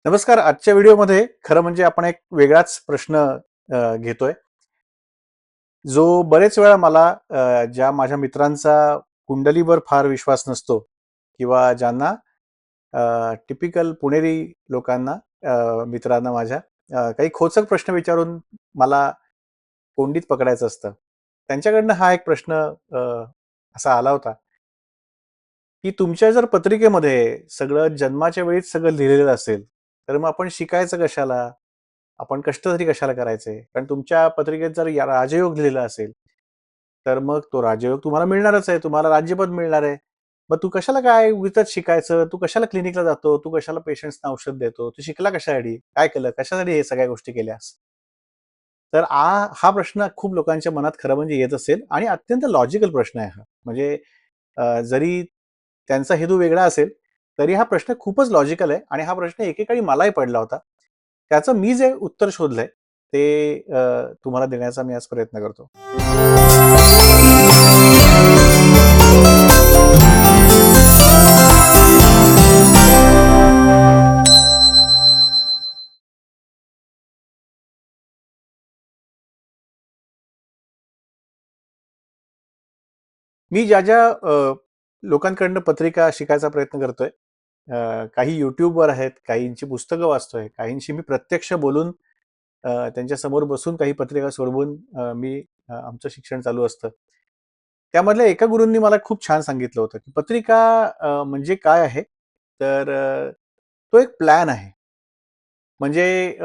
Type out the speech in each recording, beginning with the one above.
नमस्कार. आजच्या व्हिडिओमध्ये खरं म्हणजे आपण एक वेगळाच प्रश्न घेतोय. जो बरेच वेळा मला ज्या माझ्या मित्रांचा कुंडलीवर फार विश्वास नसतो किंवा ज्यांना टिपिकल पुणेरी लोकांना मित्रांना माझ्या काही खोचक प्रश्न विचारून मला कोंडीत पकडायचं असतं. त्यांच्याकडनं हा एक प्रश्न अ, असा आला होता, की तुमच्या जर पत्रिकेमध्ये सगळं जन्माच्या वेळीच सगळं लिहिलेलं असेल, तर मग आपण शिकायचं कशाला? आपण कष्ट तरी कशाला करायचे? कारण तुमच्या पत्रिकेत जर राजयोग लिहिलेला असेल, तर मग तो राजयोग तुम्हाला मिळणारच आहे. तुम्हाला राज्यपद मिळणार आहे. मग तू कशाला काय उगीचच शिकायचं? तू कशाला क्लिनिकला जातो? तू कशाला पेशंट्सना औषध देतो? तू शिकला कशासाठी? काय केलं? कशासाठी हे सगळ्या गोष्टी केल्यास? तर हा प्रश्न खूप लोकांच्या मनात खरं म्हणजे येत असेल आणि अत्यंत लॉजिकल प्रश्न आहे हा. म्हणजे जरी त्यांचा हेतू वेगळा असेल, तरी हा प्रश्न खूपच लॉजिकल आहे आणि हा प्रश्न एकेकाळी मलाही पडला होता. त्याचं मी जे उत्तर शोधलंय, ते तुम्हाला देण्याचा मी आज प्रयत्न करतो. मी ज्या लोकांकडनं पत्रिका शिकायचा प्रयत्न करतोय, काही YouTubeवर आहेत, काहींची पुस्तकं वाचतोय, काहींशी मी प्रत्यक्ष बोलून त्यांच्या समोर बसून काही पत्रिका सोडवून आमचं शिक्षण चालू असतं. त्यामधल्या एका गुरूंनी मला खूप छान सांगितलं होतं, की पत्रिका म्हणजे काय आहे? तर तो एक प्लॅन आहे. म्हणजे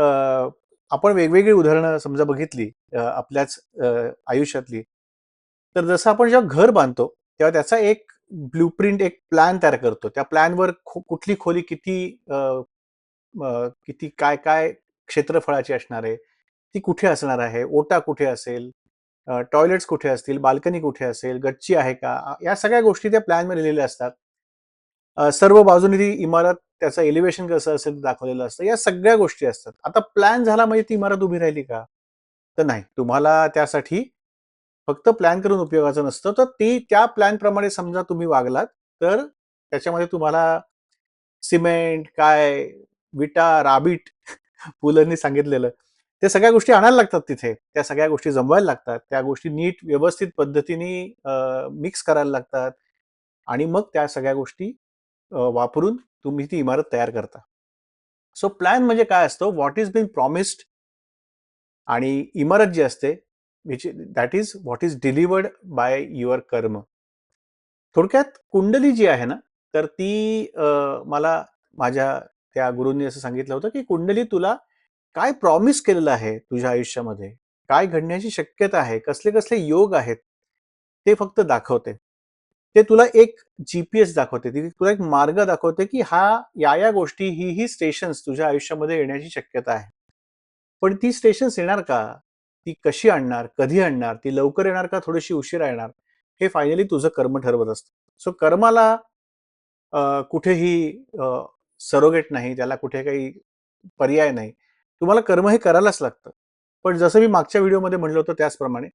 आपण वेगवेगळी उदाहरणं समजा बघितली आपल्याच आयुष्यातली, तर जसं आपण जेव्हा घर बांधतो, तेव्हा त्याचा एक ब्लूप्रिंट, एक प्लॅन तयार करतो. त्या प्लॅनवर कुठली खोली किती काय-काय क्षेत्रफळाची असणार आहे, ती कुठे असणार आहे, ओटा कुठे असेल, टॉयलेट्स कुठे असतील, बाल्कनी कुठे असेल, गच्ची आहे का? या सगळ्या गोष्टी त्या प्लॅनमध्ये लिहिलेल्या असतात. सर्व बाजूनी ती इमारत त्याचं एलिव्हेशन कसं असेल ते दाखवलेलं असतं. या सगळ्या गोष्टी असतात. आता प्लॅन झाला म्हणजे ती इमारत उभी राहिली का? तर नाही. तुम्हाला त्यासाठी फक्त प्लॅन करून उपयोगाचं नसतं. तर त्या प्लॅनप्रमाणे समजा तुम्ही वागलात, तर त्याच्यामध्ये तुम्हाला सिमेंट, काय, विटा, राबीट पुलंनी सांगितलेलं, त्या सगळ्या गोष्टी आणायला लागतात तिथे. त्या सगळ्या गोष्टी जमवायला लागतात. त्या गोष्टी नीट व्यवस्थित पद्धतीने मिक्स करायला लागतात आणि मग त्या सगळ्या गोष्टी वापरून तुम्ही ती इमारत तयार करता. सो प्लॅन म्हणजे काय असतं? व्हॉट इस बीन प्रॉमिस्ड आणि इमारत जी असते that is what is delivered by your कर्म. थोडक्यात कुंडली जी आहे ना, तर ती मला माझ्या त्या गुरूंनी असं सांगितलं होतं, की कुंडली तुला काय प्रॉमिस केलेलं आहे तुझ्या आयुष्यामध्ये, काय घडण्याची शक्यता आहे, कसले-कसले योग आहेत, ते फक्त दाखवते. ते तुला एक जी-पी-एस दाखवते. ती तुला एक मार्ग दाखवते, की या गोष्टी, ही स्टेशन्स तुझ्या आयुष्यामध्ये येण्याची शक्यता आहे. पण ती स्टेशन्स येणार का? ती कशी आणणार? कधी आणणार? ती लवकर येणार का थोडीशी उशिरा येणार? हे फायनली तुझं कर्म ठरवत असतं. सो कर्माला कुठेही सरोगेट नाही, त्याला कुठे काही पर्याय नाही. तुम्हाला कर्म हे करायलाच लागतं. पण जसं मी मागच्या व्हिडिओमध्ये म्हटलं होतं त्याचप्रमाणे,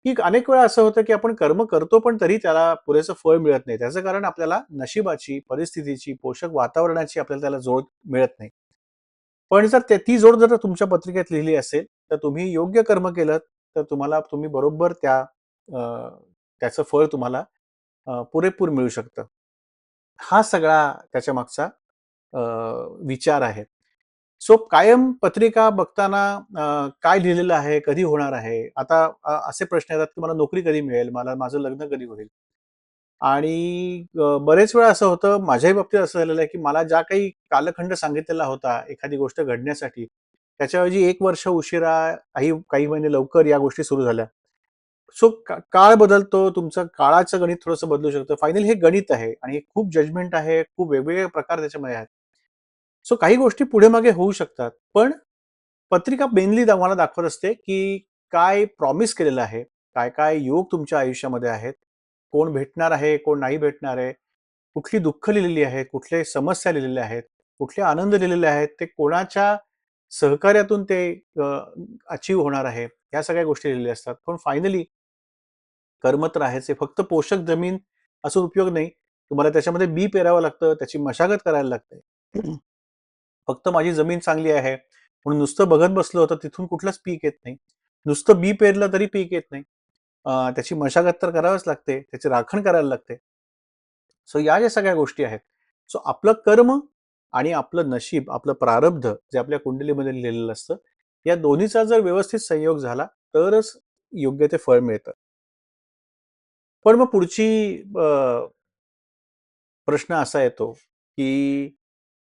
की अनेक वेळा असं होतं, की आपण कर्म करतो, पण तरी त्याला पुरेसं फळ मिळत नाही. त्याचं कारण आपल्याला नशिबाची, परिस्थितीची, पोषक वातावरणाची आपल्याला त्याला जोड मिळत नाही. पण जर ती जोड जर तुमच्या पत्रिकेत लिहिली असेल, तर तुम्ही योग्य कर्म केलंत, तर तुम्ही बरोबर त्याचं फळ तुम्हाला पुरेपूर मिळू शकतं. हा सगळा त्याच्या मागचा अ, विचार आहे. सो कायम पत्रिका बघताना काय लिहिलेलं आहे, कधी होणार आहे? आता असे प्रश्न येतात, की मला नोकरी कधी मिळेल? माझं लग्न कधी होईल? आणि बरेच वेळा असं होतं, माझ्याही बाबतीत असं झालेलं आहे, की मला ज्या काही कालखंड सांगितलेला होता एखादी गोष्ट घडण्यासाठी, त्याच्याऐवजी 1 वर्ष उशिरा, काही महिने लवकर या गोष्टी सुरू झाल्या. सो काळ बदलतो, तुमचं काळाचं गणित थोडंसं बदलू शकतं. फायनली हे गणित आहे आणि हे खूप जजमेंट आहे, खूप वेगवेगळे प्रकार त्याच्यामध्ये आहेत. सो काही गोष्टी पुढे-मागे होऊ शकतात. पण पत्रिका मेनली आम्हाला दाखवत असते, की काय प्रॉमिस केलेलं आहे, काय-काय योग तुमच्या आयुष्यामध्ये आहेत, कोण भेटणार आहे, कोण नाही भेटणार आहे, कुठली दुःख लिहिलेली आहेत, कुठल्या समस्या लिहिलेल्या आहेत, कुठले आनंद लिहिलेले आहेत, ते कोणाच्या सहकार्यातून ते अचीव्ह होणार आहे, ह्या सगळ्या गोष्टी लिहिलेल्या असतात. पण फायनली कर्म तर आहेच आहे. फक्त पोषक जमीन असून उपयोग नाही. तुम्हाला त्याच्यामध्ये बी पेरावं लागतं, त्याची मशागत करायला लागते. फक्त माझी जमीन चांगली आहे म्हणून नुसतं बघत बसलो तर तिथून कुठलंच पीक येत नाही. नुसतं बी पेरलं तरी पीक येत नाही. त्याची मशागत तर करावीच लागते, त्याची राखण करायला लागते. सो या ज्या सगळ्या गोष्टी आहेत, सो आपलं कर्म आणि आपलं नशीब, आपलं प्रारब्ध जे आपल्या कुंडलीमध्ये लिहिलेलं असतं, या दोन्हीचा जर व्यवस्थित संयोग झाला तरच योग्य ते फळ मिळतं. पण मग पुढची प्रश्न असा येतो, की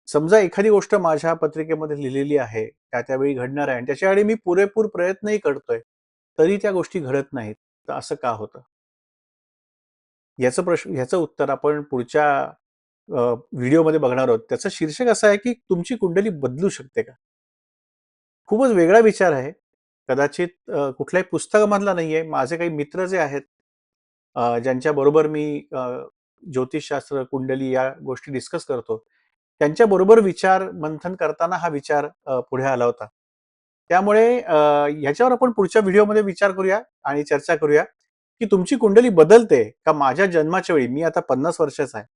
समजा एखादी गोष्ट माझ्या पत्रिकेमध्ये लिहिलेली आहे, त्या-त्यावेळी घडणार आहे आणि त्याच्यासाठी मी पुरेपूर प्रयत्नही करतोय, तरी त्या गोष्टी घडत नाहीत. तर असं का होतं? ह्याचं उत्तर आपण पुढच्या व्हिडिओमध्ये बघणार आहोत. त्याचं शीर्षक असं आहे, की तुमची कुंडली बदलू शकते का? खूपच वेगळा विचार आहे. कदाचित कुठल्याही पुस्तकामधला नाहीये. माझे काही मित्र जे आहेत, ज्यांच्याबरोबर मी ज्योतिषशास्त्र, कुंडली या गोष्टी डिस्कस करतो, त्यांच्याबरोबर विचार मंथन करताना हा विचार पुढे आला होता. त्यामुळे ह्याच्यावर आपण पुढच्या व्हिडिओमध्ये विचार करूया आणि चर्चा करूया, की तुमची कुंडली बदलते का? माझ्या जन्माच्या वेळी मी आता 50 वर्षाचा आहे.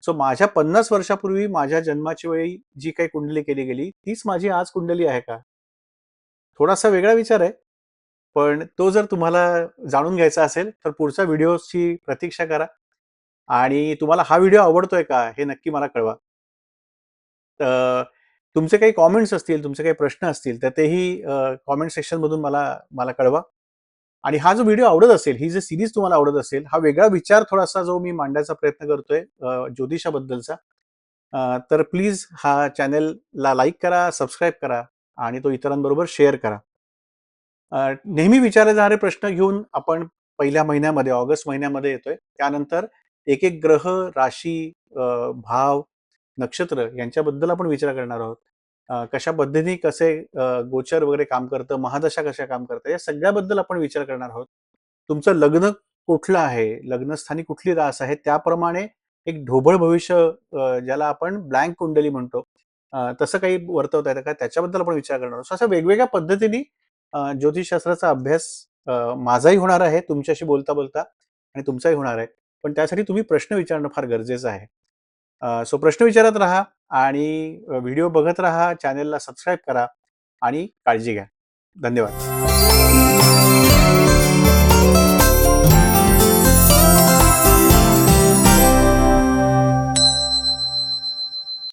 सो माझ्या 50 वर्षापूर्वी माझ्या जन्माच्या वेळी जी काही कुंडली केली गेली, तीच माझी आज कुंडली आहे का? थोडासा वेगळा विचार आहे. पण तो जर तुम्हाला जाणून घ्यायचा असेल, तर पुढच्या व्हिडिओची प्रतीक्षा करा आणि तुम्हाला हा व्हिडिओ आवडतोय का? हे नक्की मला कळवा. तुमचे काही कमेंट्स असतील, तुमचे काही प्रश्न असतील, तर तेही कमेंट सेक्शनमधून मला मला कळवा. आणि हा जो व्हिडिओ आवडत असेल, ही जी सीरीज तुम्हाला आवडत असेल, हा वेगळा विचार थोडासा जो मी मांडायचा प्रयत्न करतोय ज्योतिषाबद्दलचा, तर प्लीज हा चॅनेलला लाईक करा, सबस्क्राईब करा आणि तो इतरांबरोबर शेअर करा. नेहमी विचारले जाणारे प्रश्न घेऊन आपण पहिल्या महिन्यामध्ये, ऑगस्ट महिन्यामध्ये येतोय. त्यानंतर एक-एक ग्रह, राशी, भाव, नक्षत्र यांच्याबद्दल आपण विचार करणार आहोत. कशा पद्धतीने कसे गोचर वगैरे काम करतं, महादशा कशा काम करतात, या सगळ्याबद्दल आपण विचार करणार आहोत. तुमचं लग्न कुठलं आहे, लग्नस्थानी कुठली रास आहे, त्याप्रमाणे एक ढोबळ भविष्य, ज्याला आपण ब्लँक कुंडली म्हणतो, तसं काही वर्तवता येतं का, त्याच्याबद्दल आपण विचार करणार आहोत. अशा वेगवेगळ्या पद्धतीने ज्योतिषशास्त्राचा अभ्यास माझाही होणार आहे तुमच्याशी बोलता-बोलता आणि तुमचाही होणार आहे. पण त्यासाठी तुम्ही प्रश्न विचारणं फार गरजेचं आहे. सो प्रश्न विचारत राहा आणि व्हिडिओ बघत राहा, चॅनेलला सबस्क्राईब करा आणि काळजी घ्या. धन्यवाद.